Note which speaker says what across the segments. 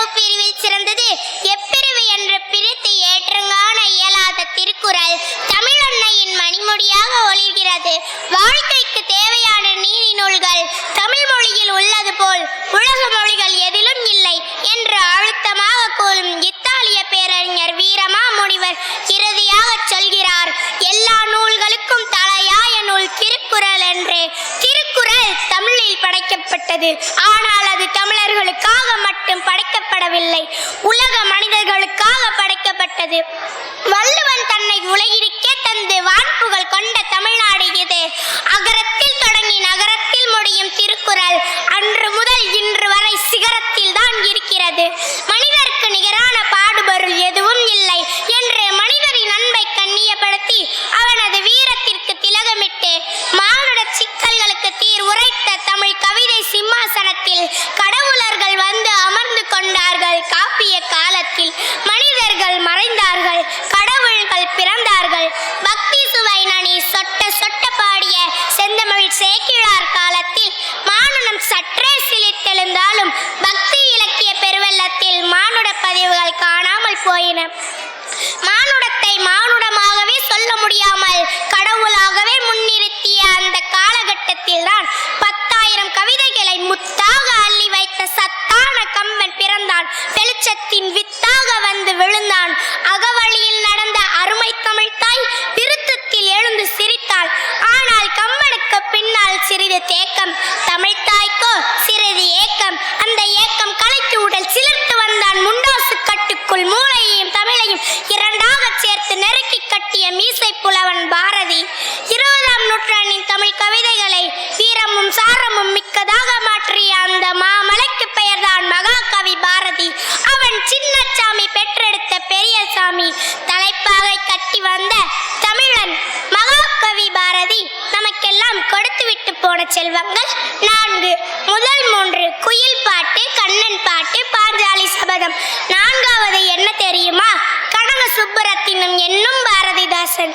Speaker 1: முப்பிரிவில் சிறந்தது எப்பிரிவு என்று பிரித்து ஏற்றுங்காண இயலாத திருக்குறள் தமிழன்னையின் மணிமுடியாக ஒளிர்கிறது. வாழ்க்கைக்கு தேவையான நீதி நூல்கள் தமிழ் மொழியில் உள்ளது போல் உலக மொழிகள் எதிலும் இல்லை என்று அழுத்தமாக கூறும் இத்தாலிய பேரறிஞர் வீரமா முனிவர் இறுதியாக சொல்கிறார், எல்லா நூல்களுக்கும் தலையாய நூல் திருக்குறள் என்று. திருக்குறள் தமிழில் படைக்கப்பட்டது. ஆனால் அது தமிழர்களுக்காக மட்டும் படைக்கப்படவில்லை, உலக மனிதர்களுக்காக படைக்கப்பட்டது. வள்ளுவன் தன்னை உலகிற்கே தந்து வான்புகள் கொண்ட தமிழ்நாடு இது. அகரத்தில் தொடங்கி நகரத்தில் முடியும் திருக்குறள் அன்று முதல் இன்று வரை சிகரத்தில் தான் இருக்கிறது. மனிதருக்கு நிகரான பாடுபொருள் எதுவும் இல்லை என்று மனிதரின் அன்பை கண்ணியப்படுத்தி அவனது வீரத்திற்கு திலகமிட்டு மானுட சிக்கல்களுக்கு தீர் உரைத்த தமிழ் கவிதை சிம்மாசனத்தில் கடவுளர்கள் வந்து அமர்ந்து கொண்டார்கள். காப்பிய காலத்தில் மனிதர்கள் மறைந்தார்கள், கடவுள்கள் பிறந்தார்கள். பக்தி சுவை நனி சொட்ட சொட்ட பாடிய செந்தமிழ் சேக்கிழார் காலத்தில் மானுடம் சற்றே சிலித்தெழுந்தாலும் பக்தி இலக்கிய பெருவெள்ளத்தில் மானுட பதிவுகள் காணாமல் போயின. மானுடத்தை மானுடமாகவே சொல்ல முடியாமல் கடவுளாகவே முன்னிறுத்திய அந்த காலகட்டத்தில் தான் 10,000 கவிதைகளை முத்தாக அள்ளி வைத்த சத்தான கம்பன் பிறந்தான். வெளிச்சத்தின் வித்தாக வந்து விழுந்தான். அகவழியில் நடந்த அருமை தமிழ் தாய் திருத்தத்தில் எழுந்து சிரித்தாள். ஆனால் கம்பனுக்கு பின்னால் சிறிது தேக்கம், தமிழ் தாய்க்கோ சிறிது ஏக்கம். அந்த ஏக்கம் கலைத்து உடல் சிலிர்த்து வந்தான். முண்டாசு கட்டுக்குள் மூளையையும் தமிழையும் இரண்டாக சேர்த்து நெருக்கி கட்டிய மீசை புலவன் பாரதி. 20ஆம் நூற்றாண்டின் தமிழ் கவிதைகளை வீரமும் சாரமும் மிக்கதாக மாற்றிய அந்த மாமலைக்கு பெயர்தான் மகாகவி பாரதி. அவன் சின்னசாமி பெற்றெடுத்த பெரியசாமி. தலைப்பாகை கட்டி வந்த தமிழன் மகாகவி பாரதி நமக்கெல்லாம் கொடுத்து விட்டு போன செல்வங்கள் 4. முதல் 3 குயில் பாட்டு, கண்ணன் பாட்டு, பாஞ்சாலி சபதம். 4வது என்ன தெரியுமா? கனக சுப்புரத்தினம் என்னும் பாரதிதாசன்.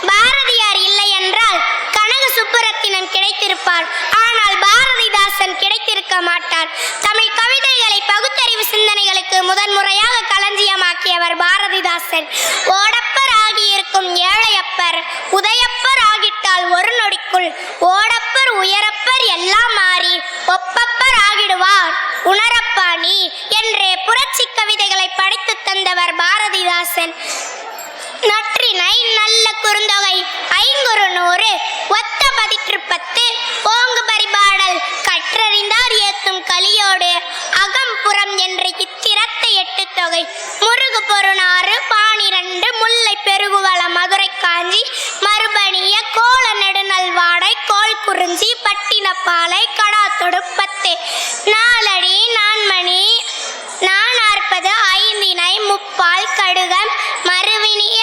Speaker 1: பாரதியார் இல்லை என்றால் கனக சுப்புரத்தினம் கிடைத்திருப்பார். ஆனால் பாரதிதாசன் கிடைத்திருக்க மாட்டார். தமிழ் கவிதைகளை பகுத்தறிவு சிந்தனைகளுக்கு முதன்முறையாக களஞ்சியமாக்கியவர் பாரதிதாசன். ஓடப்பர் ஆகியிருக்கும் ஏழையப்பர் உதயப்பர் ஆகிட்டால் ஒரு நொடிக்குள் ஓடப்பர் உயரப்பர் எல்லாம் மாறி ஒப்பப்பர் ஆகிடுவார் உணரப்பாணி என்றே புரட்சி கவிதைகளை படித்து தந்தவர் பாரதிதாசன். நற்றினை நல்ல குறுந்தொகை 500 ஒத்த 10 ஓங்கு பரிபாடல் கற்றறிந்தார் ஏத்தும் கலியோடு அகம்புறம் என்ற இத்திரத்தை 8 தொகை முருகு பொருணாறு 12 முல்லை பெருகுவள மதுரை காஞ்சி மறுபணிய கோல நெடுநல்வாடை கோல் குறிஞ்சி பட்டினப்பாலை கடாத்தொடு 10 நாலடி நான்மணி 40 ஐந்தினை முப்பால் கடுகம் மறுவினிய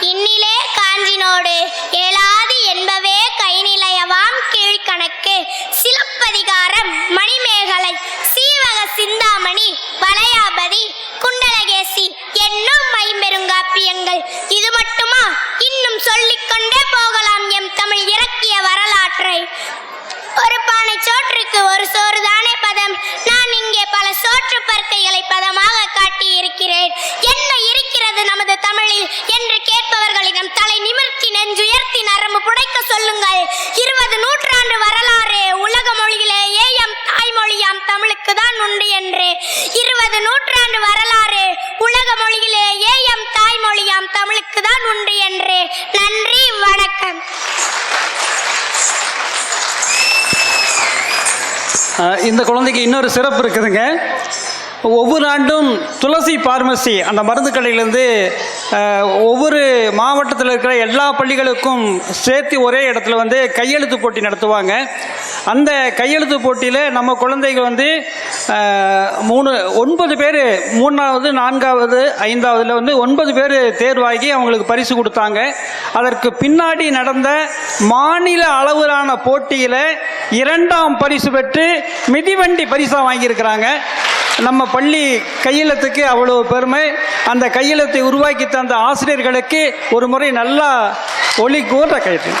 Speaker 1: இன்னிலே காஞ்சினோடு ஏலாது என்பவே கைநிலையவாம் கீழ்கணக்கு சிலப்பதிகாரம் மணிமேகலை சீவக சிந்தாமணி வளையாபதி குண்டலகேசி என்னும் ஐம்பெருங்காப்பியங்கள். இது மட்டுமா? இன்னும் சொல்லிக்கொண்டே போகலாம் எம் தமிழ் இறக்கிய வரலாற்றை. ஒரு பானை சோற்றுக்கு ஒரு சோறு தானே பதம். நான் இங்கே பல சோற்று பருக்கைகளை பதமாக காட்டி இருக்கிறேன். என்ன இருக்கிறது நமது தமிழில் என்று கேட்பவர்களிடம் தலை நிமிர்த்தி நெஞ்சுயர்த்தி நரம்பு புடைக்க சொல்லுங்கள். 20 நூற்றாண்டு வரலாறு உலக மொழியிலேயே எம் தாய்மொழியாம் தமிழுக்கு தான் உண்டு என்று. 20 நூற்றாண்டு வரலாறு உலக மொழியிலேயே எம் தாய்மொழியாம் தமிழுக்கு தான் உண்டு என்று. நன்றி, வணக்கம்.
Speaker 2: இந்த குழந்தைக்கு இன்னொரு சிறப்பு இருக்குதுங்க. ஒவ்வொரு ஆண்டும் துளசி பார்மசி அந்த மருந்து கடையிலேருந்து ஒவ்வொரு மாவட்டத்தில் இருக்கிற எல்லா பள்ளிகளுக்கும் சேர்த்து ஒரே இடத்துல வந்து கையெழுத்து போட்டி நடத்துவாங்க. அந்த கையெழுத்து போட்டியில் நம்ம குழந்தைகள் வந்து 9 பேர் 3வது 4வது 5வதுல வந்து 9 பேர் தேர்வாகி அவங்களுக்கு பரிசு கொடுத்தாங்க. அதற்கு பின்னாடி நடந்த மாநில அளவிலான போட்டியில் 2ஆம் பரிசு பெற்று மிதிவண்டி பரிசாக வாங்கியிருக்கிறாங்க. நம்ம பள்ளி கையெழுத்துக்கு அவ்வளோ பெருமை. அந்த கையெழுத்தை உருவாக்கி தந்த ஆசிரியர்களுக்கு ஒரு முறை நல்லா ஒலி கூற கைது.